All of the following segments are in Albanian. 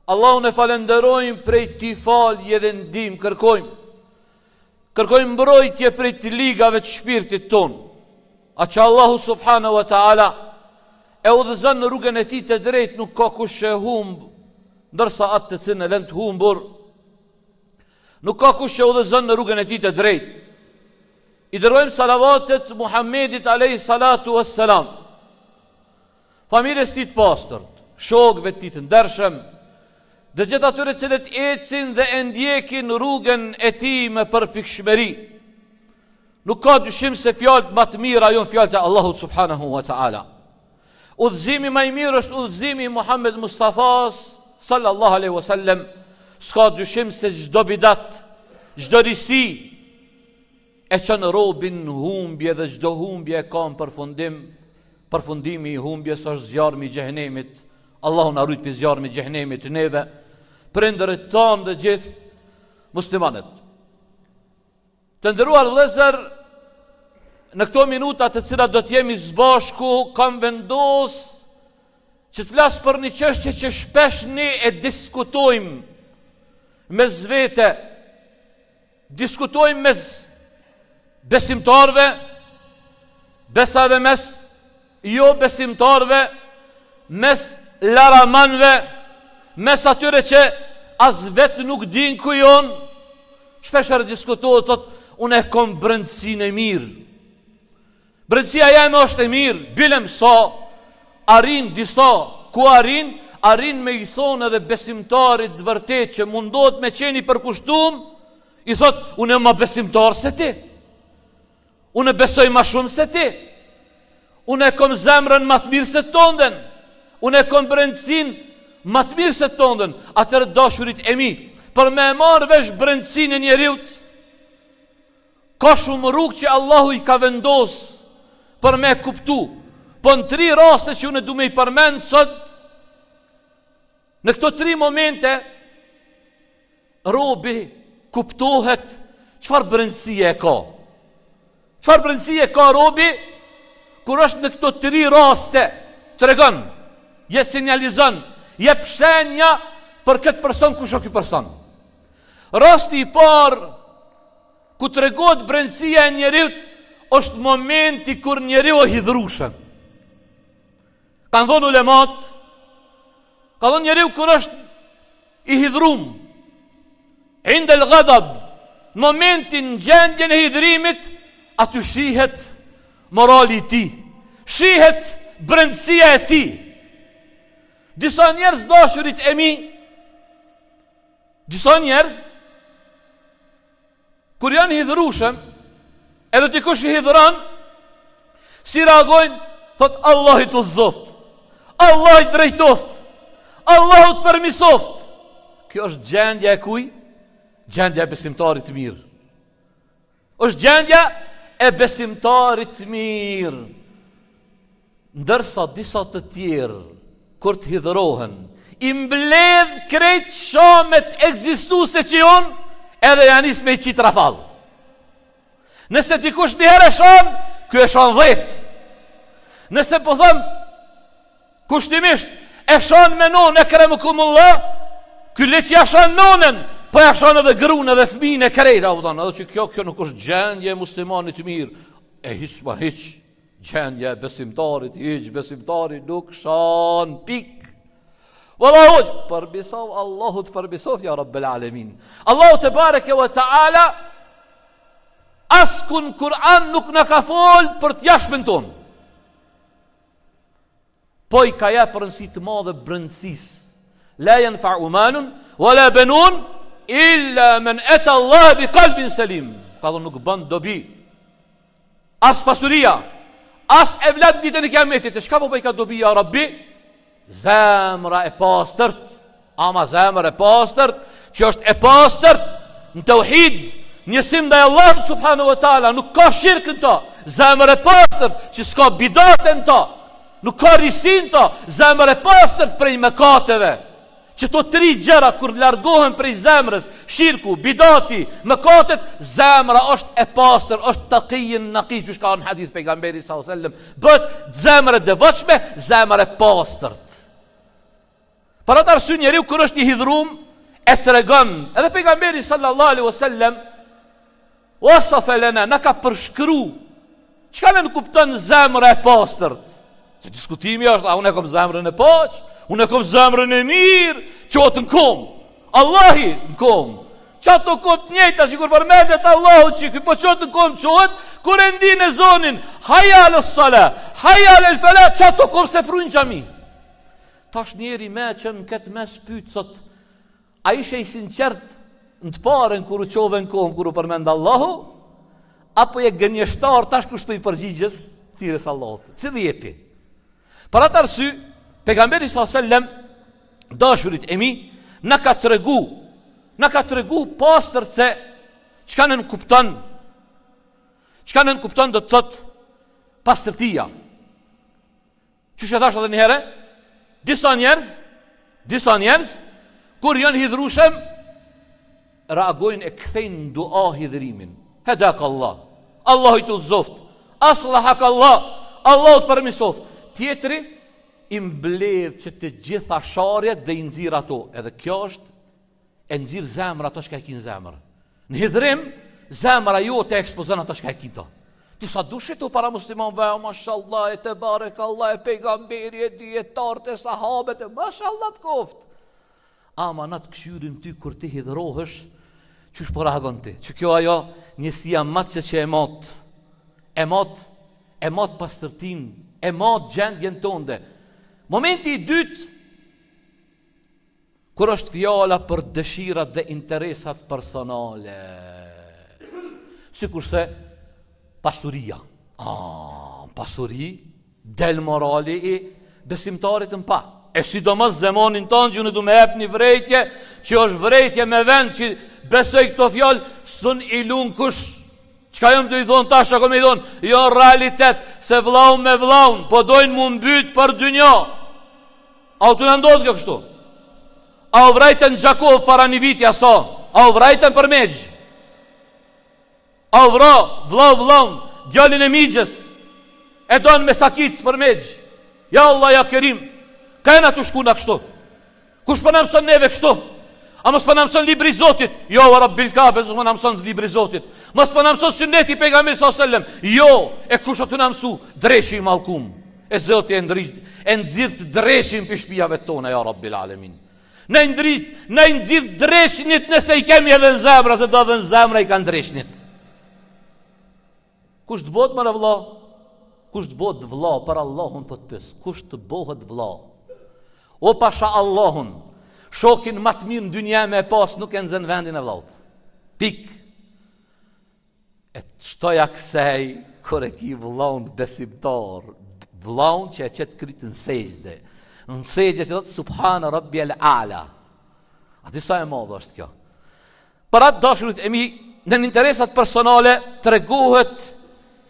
Allahun e falenderojmë prej ti falje dhe ndim kërkojmë. Kërkojmë mbrojtje prej të ligave të shpirtit ton. A që Allahu subhanahu wa ta'ala e udhëzon në rrugën e tij të drejtë, nuk ka kush e humb, ndërsa atë të cilën e lën të humbur, nuk ka kush e udhëzon në rrugën e tij të drejtë. I dërgojmë salavatet Muhammedit alayhi salatu wassalam, familjes tij të pastërt, shokëve të tij të ndershëm, dhe gjithë atyre cilët ecin dhe e ndjekin rrugën e tij me përpikshmëri. Nuk ka dyshim se fjalët më të mira janë fjalët e Allahut subhanahu wa ta'ala. Udhëzimi më i mirë është udhëzimi i Muhammed Mustafas sallallahu alaihi wasallam. S'ka dyshim se çdo bidat, çdo risi e çon robin humbje dhe çdo humbje ka përfundimi i humbjes është zjarmi i xhehenemit. Allahu na rujt për zjarmin e xhehenemit neve, prindërit tanë dhe gjithë muslimanët. Të nderuar vëllezër, në këto minuta të cilat do të jemi së bashku, kam vendos që të flas për një çështje që shpesh ne e diskutojmë mes vete, diskutojmë mes besimtarve, besa dhe mes jo besimtarve, mes laramanve, mes atyre që as vetë nuk din ku jon. Shpesher diskutohet, thot, unë e kom brendësinë e mirë. Brendësia jeme është e mirë, bilem sa, arin disa, ku arin me i thonë edhe besimtarit vërtet që mundohet me qeni përkushtum, i thot, unë e ma besimtar se ti, unë e besoj ma shumë se ti, unë e kom zemrën ma të mirë se tonden, unë e kom brendësinë ma të mirë se tonden. Atërë dashurit e mi, për me marrë vesh brendësinë e njeriut, ka shumë rrugë që Allahu i ka vendos për me kuptu. Po në 3 raste që unë du me i përmend sot, në këto 3 momente, robi kuptohet çfarë brendësie e ka. Çfarë brendësie e ka robi, kur është në këto 3 raste, tregon, je sinjalizon, je pshenja për këtë person kush është ky person. Rasti i parë ku tregohet brendësia e njeriut është momenti kur njeriu është hidhrushëm. Kanë thonë ulemat, ka thonë njeriu kur është i hidhrum, indel ghadab, në momentin gjendjen e hidhrimit, aty shihet morali i tij, shihet brendësia e tij. Disa njerëz dashurit e mi, disa njerëz, kur janë hidhrushëm, edhe dikush i hidhron, si reagojnë, thot Allah i të zoft, Allah i drejtoft, Allah u të përmisoft. Kjo është gjendja e kuj? Gjendja e besimtarit mirë. është gjendja e besimtarit mirë. Ndërsa disa të tjerë, kur të hidhërohen, i mbledh krejt shamet ekzistuese që jonë, edhe janë isme i qitë rafal. Nëse dikush njëherë e shanë, kjo e shanë 10. Nëse po thëmë, kushtimisht, e shanë me nonë, e kremukumullah, kjo le që ja shanë nonën, po ja shanë edhe grunë edhe fëmijën e krejta, edhe që kjo nuk është gjendje muslimanit mirë, e hiqë ma hiqë, gjendje besimtarit, hiqë besimtarit nuk shanë pik. Valla hoqë, përbisov, Allahu të përbisov, ja Rabbel Alemin. Allahu të bareke wa ta'ala, askun Kur'an nuk në ka folë për t'jashmen tonë. Po i ka ja përënsi të madhe brëndësis. La yanfa'u malun, wala banun, illa men ata Allah bi qalbin salim. Ka dhe nuk bënd dobi. As pasuria, as evlad ditën e kiametit. E shka po i ka dobi, ja Rabbi? Zemra e pastërt, ama zemra e pastërt, që është e pastërt në tauhid, njësim dhe Allah subhanahu wa ta'ala, nuk ka shirkë në ta, zemra e pastërt, që s'ka bidate në ta, nuk ka risin ta, zemra e pastërt prej mëkateve, që to 3 gjëra kur largohen prej zemrës, shirku, bidati, mëkatet, zemra është e pastër, është taqiyyin naqi, që shka në hadith pejgamberi s.a.s. Bët zemra e devotshme, zemra e pastërt. Për atë arsye njeriu kur është I hidhur e tregon, edhe pejgamberi sallallahu alaihi wasallam wasafa lana, na ka përshkru çka ne kupton zemra e pastërt. Se diskutimi është, a unë e kom zemrën e paq, unë e kom zemrën e mirë, qotë në kom, Allahi në kom, qatë të kom të njëta, që kur përmendet Allahu që po qotë në kom qotë, kur e ndi në zonin, haja lë sala, haja lë fela, qatë të kom se prujnë gjami. Tash njeri me që në këtë mes pytë, sot, a ishe I sinqert në të paren kur u qove në kom, kur u përmend Allahu, apo je gënjeshtar tash kushtu I përgjigjes thires Allahut. Cili jepi? Për atë arsye, pejgamberi sallallahu alajhi wasallam, dashurit e mi, na ka tregu pastërt se çka nën kupton. Çka nën kupton do të thotë pastërtia. Çuçi e thash edhe një herë, disa njerëz kur janë hidhrushëm reagojnë e kthejnë dua hidhrimin. Hedak Allah. Allahu I të zoft. Aslahak Allah. Allahu të përmisoft. Tjetri I mbledh që të gjitha sharjet dhe I nxirr ato. Edhe kjo është e nxirr zemra ato që ka kin zemër. Në hidhrim zemra jote ekspozon ato që ka kin to. Ti sa dushit u para muslimanëve, mashallah, e te barek Allah, e pejgamberi, e dietarët, e sahabët, mashallah të koft. Ama në të këshyrin ty kur ti hidhrohesh, qysh po reagon ti? Që kjo ajo njësia matëse që e mat pastërtin, e mat gjendjen tënde. Momenti I dytë, kur është fjala për dëshirat dhe interesat personale. Sikurse pasuria. Pasuri del morali I besimtarit në pa. E sidomos zemanin tonë që unë du me ep një vrejtje, që është vrejtje me vend që besoj këto fjallë, sun I lun kush. Qka jëmë të I thonë tash, ako me I thonë, jo realitet, se vlaun me vlaun, po dojnë mu mbyt për dynja. A u të në ndodhë kjo kështu? A u vrejten Gjakov para një vitja sa? A u vrejten për megjë? A u vlaun, djallin e migjes, e donë me sakitës për megjë. Ja Allah, ja Kerim, ka e na të shku na kështu? Kush për në mësën neve kështu? A mos për në mësën libri Zotit? Jo, Rabbil Kabe, mos për në mësën libri Zotit. Mos për në mësën sunneti pejgamberi sallallahu alajhi wasallam. Jo, e kush të na mësu? Dreshi I mallkum. E Zoti e nxirr dreshin për shtëpive tona, ja Rabbil Alamin. Ne nxirr dreshnit nëse I kemi edhe në zemra, se do edhe në zemra I kanë dreshnit. Kush të bëhet më vëlla? Kush të bëhet vëlla për Allahun po të pyes? Kush të bëhet vëlla? O pasha Allahun, shokin më të mirë në dynja me pas nuk e nxën vendin e vllaut. Pik. E shtoja kësaj kur e ki vllaun besimtar, vllaun që e qet kryt në sejdë. Në sejdë që thot subhana rabbiyal a'la. A di sa e madhe është kjo? Për atë dashurit e mi, në interesat personale tregohet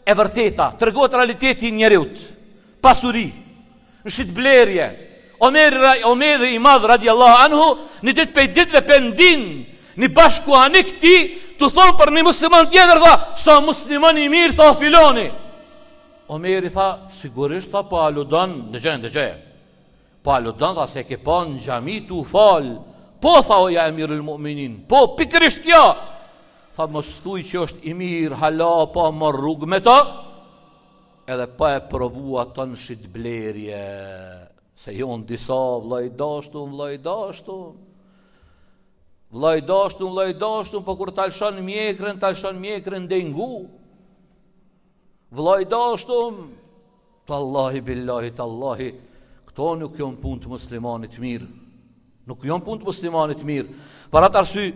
e vërteta, tregohet realiteti I njeriut. Pasuri, në shitblerje. Omeri I madh radiallahu anhu, një ditë pej ditëve pendin, një bashkuani këti, të thonë për një musliman tjetër, tha, sa musliman I mirë, tha filoni. Omeri tha, sigurisht, tha, po aludon, dëgjë. Po aludon, tha, se ke pa në gjami të u falë. Po, tha, oja emirul mu'minin, po, pikërisht kjo. Tha, mos thuj që është I mirë, hala, pa më rrugë me ta, edhe pa e provua të në shitblerje. Se jonë disa vlajdashtun, po kur talëshon mjekrën dengu. Vlajdashtun, tallahi billahi tallahi, këto nuk janë punë të muslimanit mirë. Për atë arsye,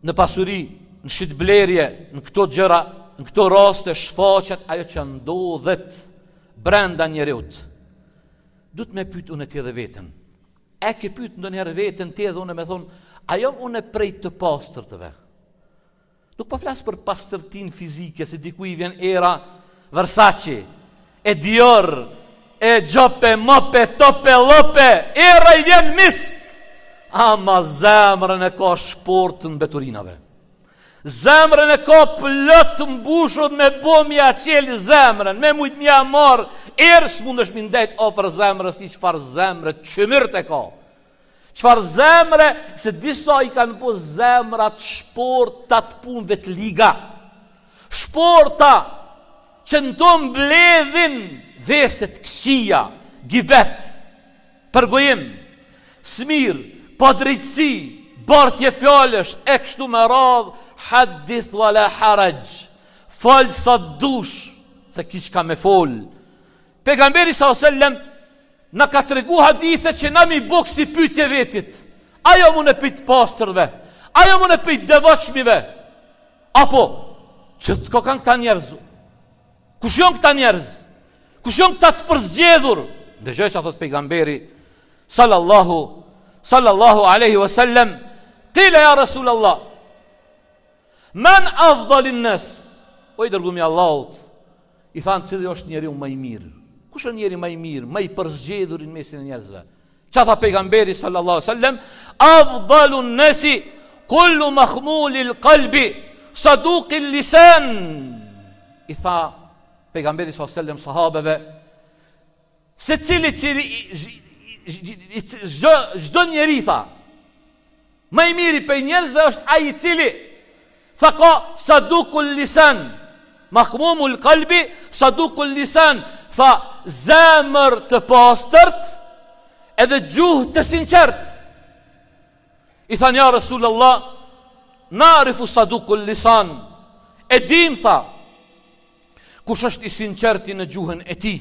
në pasuri, në shitblerje, në këto gjëra, në këto raste, shfaqet ajo që ndodhet brenda njeriut. Dut me pyet unë ti edhe veten. E ke pyet ndonjëherë veten ti edhe unë me thon, a jam unë prej të pastërtëve? Nuk po flas për pastërtin fizike, se diku I vjen era Versace, e Dior, e gjope, mope, tope, lope, era I vjen misk. Ama zemrën e ka shport në beturinave. Zemrën e ka plot mbushur me bomja qeli zemrën, me mujt mja marë, erës mund është mindajt ofër zemrës, I qëfar zemrët qëmyrët e ka. Çfarë zemre, se disa i kanë po zemrat shporta të punëve të liga. Shporta që në të mbledhin veset këqia, gibet, përgojim, smir, padrejtësi, bartje fjallësh, e kështu me radhë, hadith wala haraj, fal sa dush, se kish ka me fol. Pejgamberi s.a.s. na ka të regu hadithe që na mi buk si pytje vetit. Ajo mu në pyt pastërve, ajo mu në pyt devotshmive, apo, që të ko kanë këta njerëz? Kush janë këta njerëz? Kush janë këta të përzgjedhur? Dëgjoj që thot pejgamberi sallallahu alaihi wasallam, qila ya Rasulullah, man afdalin nas? O i dërgumi Allahut, i thanë cili është njeriu më i mirë? Kush është njeri më i mirë, më i përzgjedhur në mesin e njerëzve? Çfarë tha pejgamberi sallallahu alaihi wasallam? Afdalun nasi kullu mahmulil qalbi saduqil lisan. I tha pejgamberi sallallahu alaihi wasallam sahabeve, se cili çdo njeri tha, më i miri për njerëzve është ai i cili tha ka saduqul lisan, mahmumul qalbi saduqul lisan, tha zemër të pastërt edhe gjuhë të sinqert. I tha ja Rasulullah, narifu saduqul lisan, e dim tha kush është i sinqerti në gjuhën e tij,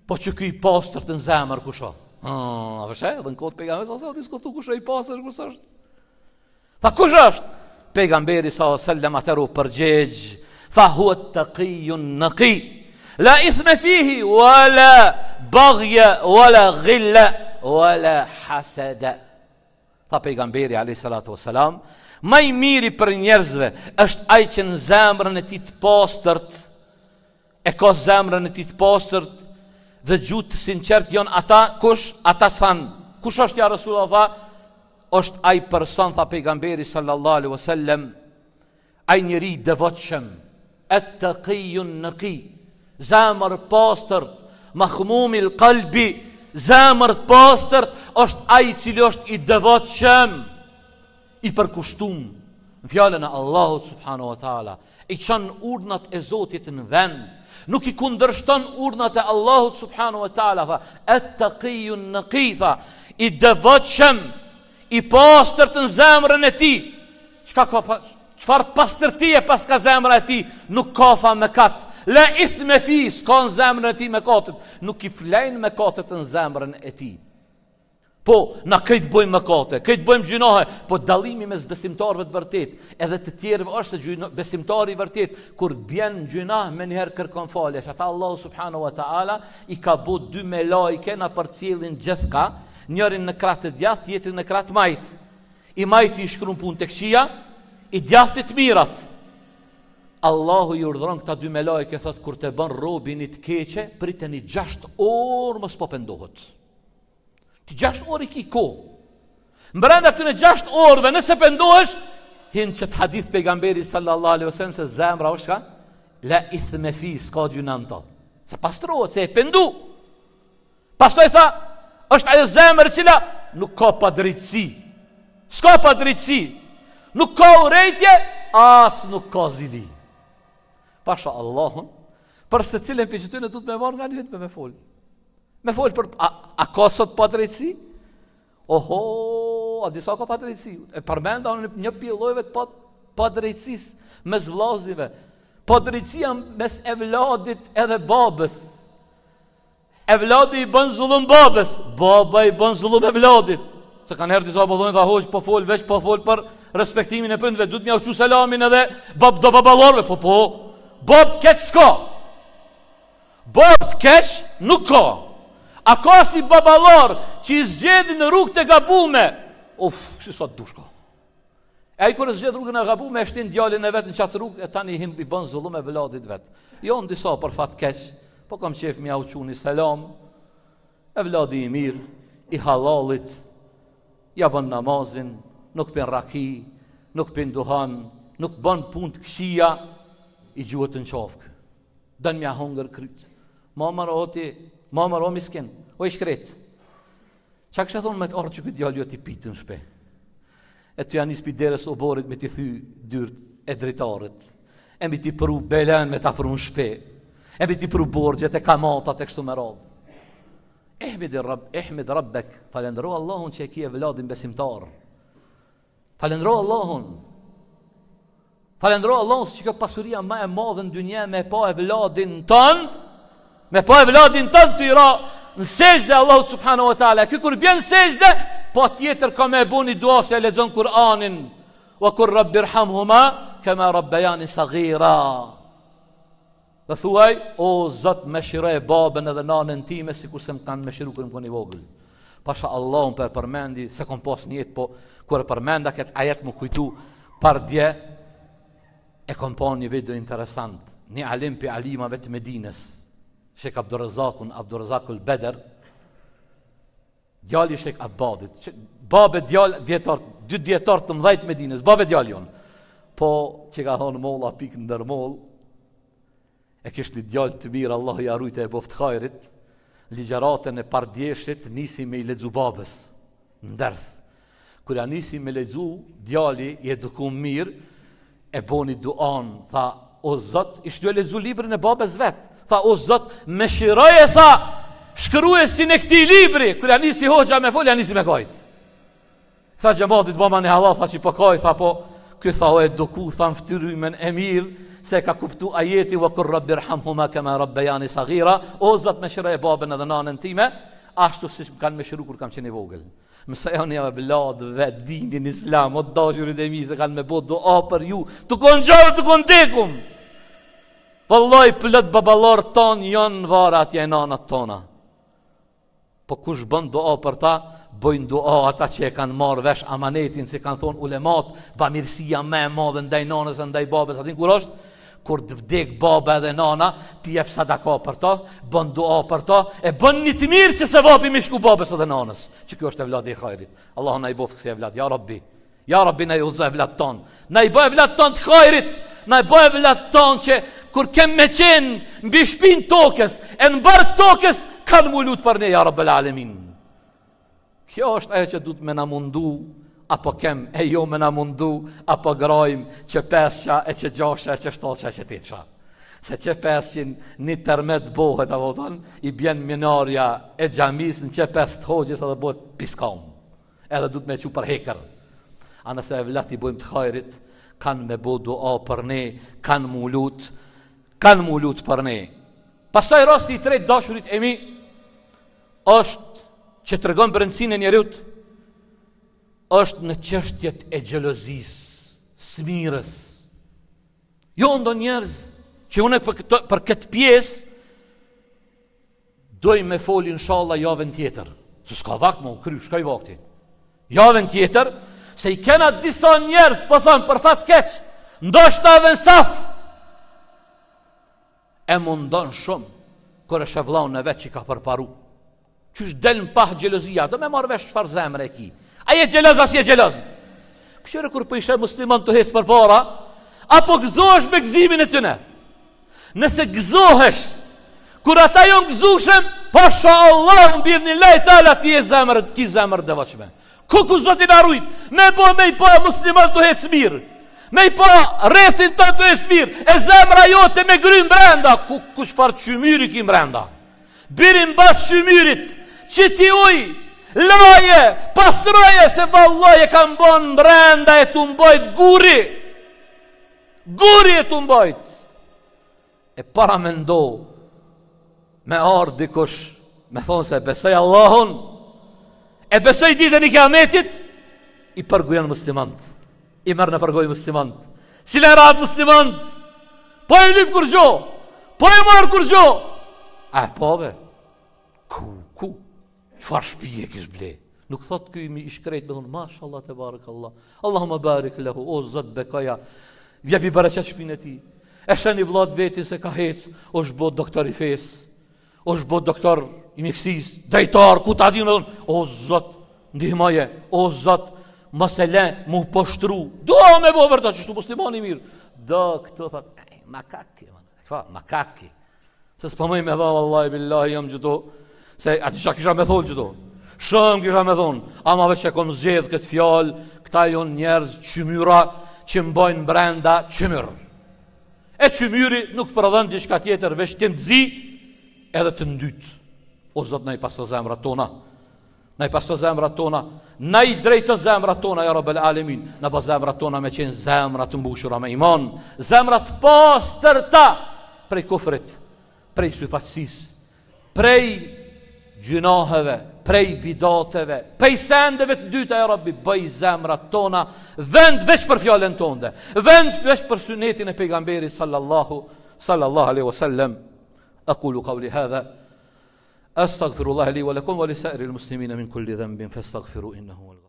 po që ky i pastërt në zemër kush është? A vëshë, edhe në kohë pejgamberi sa diskutu kush është i pastërt, kush është? Tha kush është? Pejgamberi sallallahu alaihi wasallam atëru përgjigj, tha huwa at-taqiyun naqi, la ithme fihi, wala baghja, wala ghilla, wala hasada. Tha pejgamberi alayhi salatu wassalam, më i miri për njerëzve është ai që në zemrën e tij të pastërt e ka zemrën e tij të pastërt dhe gjuhë të sinqert janë ata kush? Ata thanë, kush është ja Rasulullah? Është ai person, tha pejgamberi sallallahu alaihi wasallam, ai njeri devotshëm, at-taqiyun naqi, zemër pastërt, mahmumil qalbi, zemër pastërt, është ai i cili është i devotshëm, i përkushtum në fjalën e Allahut subhanahu wa taala, i çon urdhnat e Zotit në vend, nuk i kundërshton urdhnat e Allahut subhanahu wa taala, tha at-taqiyun naqi, tha i devotshëm, i pastërt në zemrën e tij. Çfarë pastërtie pas ka zemra e tij? Nuk ka tha mëkat. La ithme fi, s'ka në zemrën e tij mëkatet. Nuk i flejnë mëkatet në zemrën e tij. Po, na këtë bëjmë mëkate, këtë bëjmë gjunahe, po dallimi mes besimtarëve të vërtet, edhe të tjerëve është se besimtari i vërtet, kur bjen gjunah, me njëherë kërkon falje. Ata Allahu subhanahu wa taala i ka bu dy me lajke na përcjellin gjithka, njërin në krah të djathtë, tjetrin në krah të majt. I majti i shkruan punë tek xhia, i djathtë të mirat. Allahu i urdhëron këta dy me lajke, thot kur të bën robin i të keqe, priteni 6 orë mos po pendohet. Ti 6 orë i ki ko. Mbrenda këtyne 6 orëve, nëse pendohesh, hinë që të hadith pejgamberi sallallahu alaihi wasallam se zemra është ka? La ithme fi, s'ka gjuna në ta. Se pastrohet, se e pendu. Pastaj tha, është ajo zemër cila nuk ka padrejtësi. S'ka padrejtësi. Nuk ka urrejtje, as nuk ka zili. Pasha Allahun, për se cilën për që ty në du të me marrë nga një vetë me fol. Me fol për, a ka sot padrejtësi? Oho, a disa ka padrejtësi. E përmenda një pillojve të padrejtësis mes vllaznive. Padrejtësia mes evladit edhe babës. Evladi i bën zullum babës, baba i bën zullum evladit. Se kanë herë disa bëllojnë dhe hoqë po fol, veç po fol për respektimin e prindve, du të mja uqu selamin edhe bab do babalorve, po, bab të keq s'ka. Bab të keq nuk ka. A ka si babalor që i zgjedi në rrugë të gabume? Si sa të dushko. E i kërë zgjedi rrugën e gabume, e shtin djallin e vetë në qatë rrugë, e tani i bën zullum evladit vetë. Jo në disa për fat keq, po kam qef mja uqu një selam, evladi i mirë, i halalit, ja bën namazin, nuk pin raki, nuk pin duhan, nuk bën punë të këshia, i gjuhët në qafkë. Dën mja hongër kryt. Mamar o miskin, o i shkret. Qa kështë thonë me të ardhë që këtë djallë jo t'i pitë në shpe? E të janë nisë pideres oborit me t'i thy dyrt e dritarit. E mi t'i pru belen me t'a pru në shpe. E mi t'i pru borgjet e kamatat e kështu me radhë. Ehmid Rabbek, falendro Allahun që e kje vladin besimtar. Falendro Allahun. Falendro Allahun që kjo pasuria ma e madhe në dynje me pa e vladin tënë, me pa e vladin tënë të ira në sejde Allahut subhanahu wa ta'ala. Kjo kur bjen sejde, pa tjetër ka me bu një dua se e lexon Kur'anin. Wa kur rabbirhamhuma kama rabbayani saghira. Dhe thuaj, o Zot më shiroj babën edhe nanën time sikur se më kanë më shiru kur më koni vogël. Pasha Allahun për përmendi, se kom pas një jetë, po kur e përmenda këtë ajet më kujtu par dje, e kom pa një video interesant. Një alim për alimave të Medines, Shek Abdurrazakul Beder, djali Shek Abadit, babe djali, dy djetar të mdhajt Medines, babe djali jonë. Po që ka thonë molla pikë ndër mollë, e kishtë një djallë të mirë, Allah i arrujtë e boft khajrit, ligjaratën e pardjeshit nisi me i ledzu babës, ndërs. Kërja nisi me ledzu, djalli i edukum mirë, e boni duan, tha, o Zot, ishtu e ledzu librin e babës vetë, tha, o Zot, me shiroje, tha, shkruesin e këti libri, kërja nisi hoxha me folja, nisi me kajtë. Tha gjematit, bama në halal, tha që po kajtë, tha po, këtë tha o eduku, tha në ftyrymen e mirë, se ka kuptu ajeti wa kur rabbirhamhuma kama rabbayani saghira, o Zot me shiroj babën edhe nanën time, ashtu si më kanë me shiru kur kam qenë i vogël. Mësa janë ja vlad dhe dinin islam, o dashurit e mi se kanë me bo dua për ju, të konë gjallë, të konë dekum. Vallaj plët babalar ton janë vara atje e nanat tona. Po kush bën dua për ta, bojnë dua ata që e kanë marrë vesh amanetin, si kanë thonë ulemat, bamirësia me e madhe ndaj nanës e ndaj babës, atin kur është, kur të vdek baba edhe nana, ti jep sadaka për ta, bën dua për ta, e bën një të mirë që se vapi me shku babës edhe nanës, që kjo është e vladi i khajrit. Allah na i boftë kësi e vlad, ja Rabbi na i udhëzoj e vlad ton, na i bëj e vlad ton të khajrit, na i bëj e vlad ton që kur kem me qenë mbi shpin tokës, e në barë tokës, kanë mu lutë për ne, ja Rabbel Alemin. Kjo është ajo që du të me na mundu, apo kem e jo me na mundu, apo grajmë që 5 e që 6 e që 7 e që 8. Se që 500 një tërmet bohet, a voton, i bjen minarja e gjamis në që 5 të hoqës edhe bohet piskam. Edhe du të me që për heker. A nëse e vlat i bojmë të khajrit, kanë me bo dua për ne, kanë mu lut për ne. Pastaj rasti i tretë dashurit e mi, është që të regon për rëndësinë e njerëzit, është në çështjet e xhelozisë, smirës. Jo ndo njerëz që unë për këtë pjesë doj me foli inshallah javën tjetër. Se s'ka vakt më kry, shkoj vakti. Javën tjetër, se i kena disa njerëz, po thonë për fat keq, ndoshta edhe saf. E mundon shumë kur e shevllon në vetë që ka përparu. Qysh del në pah xhelozia, do me marrë vesh çfarë zemre e ki. A je gjeloz, as je gjeloz. Këshire kur për ishe musliman të hecë për para, apo gëzohesh me gëzimin e tëne. Nëse gëzohesh, kur ata jonë gëzushem, pasha Allah në birë një lejtë ala ti e zemër dëvaqme. Ku zotin arrujt, me bo me i pa musliman të hecë mirë, me i pa rethin të hecë mirë, e zemra jote me grynë brenda, ku shfar qymyri ki brenda. Birin bas qymyrit, që ti ujë, laje, pasroje, se vallaje kam bon brenda e të mbojt guri e të mbojt. E para me ndo, me ardh dikush, me thonë se besoj Allahun, e besoj ditën i kiametit, i përgujan muslimant, i mërë në përgoj muslimant, si le ratë muslimant, po e lyp kur gjo, po e marë kur gjo, pove, ku, çfarë shpije kish ble? Nuk thot ky mi i shkrejt me thonë, mashallah te barakallah, Allahumma barik lehu, o Zot bekaja, vjepi bereqet shpinë e ti. E sheni vllad vetin se ka hec, o shbo doktor i fes, o shbo doktor i mjekësis, drejtar, ku ta di me thonë, o Zot, ndihmaje, o Zot, mos e le mu poshtru. Do me bo vërtet, që shtu muslimani mirë. Do këto thot, makaki. Se s'pamoj me dha, vallahi billahi jam gjitho, se ati qa kisha me thonë gjitho. Shumë kisha me thonë, ama veç e kom zgjedh këtë fjalë, këta jonë njerëz qymyra që mbojnë brenda qymyr. E qymyri nuk përdhën diçka tjetër veç të ndzi edhe të ndyt. O Zot, na i pas të zemrat tona. Na i pas të zemrat tona. Na i drejt të zemrat tona, ja Rabbel Alemin. Na pas zemrat tona me qenë zemrat të mbushura me iman. Zemrat pastërta prej kufrit, prej syfatsis, prej gjinaheve, prej bidateve, prej sendeve të dyta, ja Rabbi, bëj zemrat tona vend veç për fjallën tonde, vend veç për sunetin e pejgamberit sallallahu alaihi wasallam. Aqulu qawli hadha astaghfirullah li wa lakum wa li sa'iril muslimina min kulli dhanbin fastaghfiru innahu